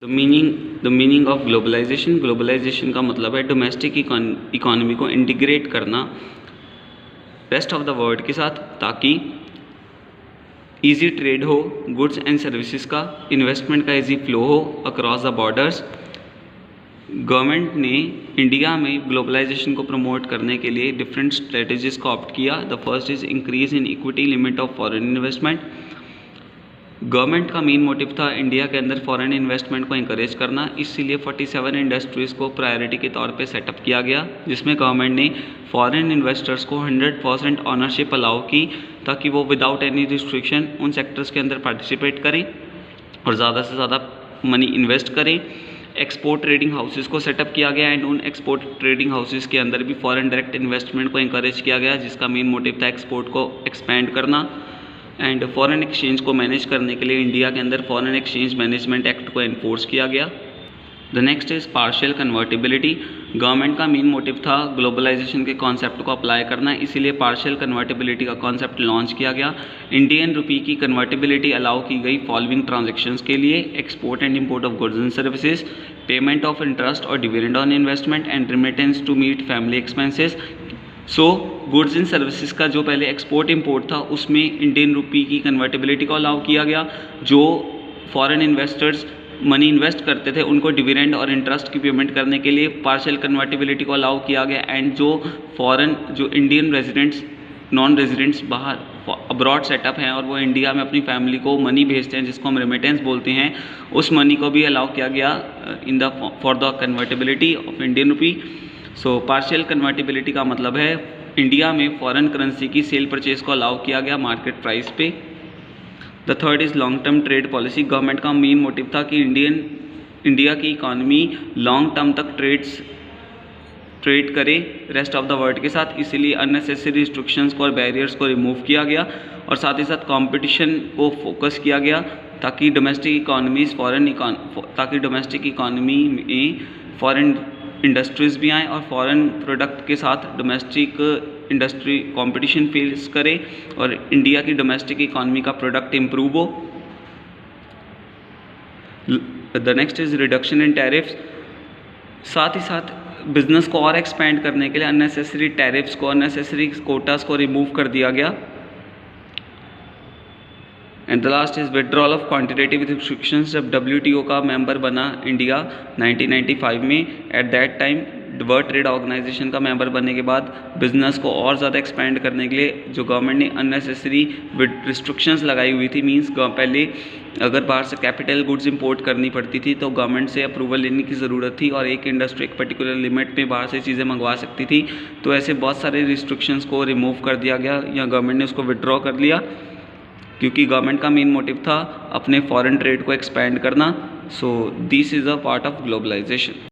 The meaning of globalization. Globalization का मतलब है डोमेस्टिक इकोनॉमी को इंटीग्रेट करना रेस्ट ऑफ द वर्ल्ड के साथ, ताकि इजी ट्रेड हो, गुड्स एंड सर्विसेज का, इन्वेस्टमेंट का इजी फ्लो हो अक्रॉस द बॉर्डर्स। गवर्नमेंट ने इंडिया में ग्लोबलाइजेशन को प्रमोट करने के लिए डिफरेंट स्ट्रेटजीज को ऑप्ट किया। The first is increase in equity limit of foreign investment. Government का मेन मोटिव था इंडिया के अंदर फॉरेन इन्वेस्टमेंट को इंकरेज करना, इसीलिए 47 इंडस्ट्रीज़ को प्रायोरिटी के तौर पे सेटअप किया गया, जिसमें गवर्नमेंट ने फॉरेन इन्वेस्टर्स को 100% ऑनरशिप अलाउ की, ताकि वो विदाउट एनी रिस्ट्रिक्शन उन सेक्टर्स के अंदर पार्टिसिपेट करें और ज़्यादा से ज़्यादा मनी इन्वेस्ट करें। एक्सपोर्ट ट्रेडिंग हाउसेस को सेटअप किया गया एंड उन एक्सपोर्ट ट्रेडिंग हाउसेस के अंदर भी फॉरेन डायरेक्ट इन्वेस्टमेंट को इंकरेज किया गया, जिसका मेन मोटिव था एक्सपोर्ट को एक्सपेंड करना। एंड फॉरेन एक्सचेंज को मैनेज करने के लिए इंडिया के अंदर फॉरेन एक्सचेंज मैनेजमेंट एक्ट को एनफोर्स किया गया। The next is partial convertibility. Government का मेन मोटिव था ग्लोबलाइजेशन के कॉन्सेप्ट को अप्लाई करना, इसीलिए पार्शियल कन्वर्टिबिलिटी का कॉन्सेप्ट लॉन्च किया गया। इंडियन रुपी की कन्वर्टिबिलिटी अलाउ की गई फॉलोइंग ट्रांजेक्शन्स के लिए: export and import of goods and services, payment of interest और dividend on investment and remittance to meet family expenses. So goods and services का जो पहले एक्सपोर्ट इंपोर्ट था, उसमें इंडियन रुपी की कन्वर्टिबिलिटी को अलाउ किया गया। जो फॉरेन इन्वेस्टर्स मनी इन्वेस्ट करते थे उनको डिविडेंड और इंटरेस्ट की पेमेंट करने के लिए पार्शियल कन्वर्टिबिलिटी को अलाउ किया गया। एंड जो इंडियन रेजिडेंट्स, नॉन रेजिडेंट्स बाहर अब्रॉड सेटअप हैं और वो इंडिया में अपनी फैमिली को मनी भेजते हैं, जिसको हम रेमिटेंस बोलते हैं, उस मनी को भी अलाउ किया गया for the convertibility of Indian rupee. So partial convertibility का मतलब है इंडिया में फॉरेन करेंसी की सेल परचेज को अलाउ किया गया मार्केट प्राइस पे। The third is long term trade policy. Government का मेन मोटिव था कि इंडिया की इकॉनमी लॉन्ग टर्म तक ट्रेड करे रेस्ट ऑफ द वर्ल्ड के साथ, इसीलिए अननेसेसरी रिस्ट्रिक्शंस को और बैरियर्स को रिमूव किया गया और साथ ही साथ कंपटीशन को फोकस किया गया, ताकि डोमेस्टिक इकॉनमी में फॉरेन इंडस्ट्रीज़ भी आएँ और फॉरेन प्रोडक्ट के साथ डोमेस्टिक इंडस्ट्री कंपटीशन फेस करे और इंडिया की डोमेस्टिक इकॉनमी का प्रोडक्ट इम्प्रूव हो। The next is reduction in tariffs. साथ ही साथ बिजनेस को और एक्सपेंड करने के लिए अननेसेसरी टैरिफ्स को, अननेसेसरी कोटास को रिमूव कर दिया गया। And the last is withdrawal of quantitative restrictions. जब WTO का मेंबर बना इंडिया 1995 में, at that time World Trade Organization का मेंबर बनने के बाद बिजनेस को और ज़्यादा एक्सपेंड करने के लिए जो गवर्नमेंट ने अननेसेसरी रिस्ट्रिक्शंस लगाई हुई थी, मींस पहले अगर बाहर से कैपिटल गुड्स इंपोर्ट करनी पड़ती थी तो गवर्नमेंट से अप्रूवल लेने की ज़रूरत थी और एक इंडस्ट्री एक पर्टिकुलर लिमिट में बाहर से चीज़ें मंगवा सकती थी। तो ऐसे बहुत सारे रिस्ट्रिक्शंस को रिमूव कर दिया गया या गवर्नमेंट ने उसको विड्रॉ कर लिया, क्योंकि गवर्नमेंट का मेन मोटिव था अपने फॉरेन ट्रेड को एक्सपेंड करना। So this is a part of globalisation.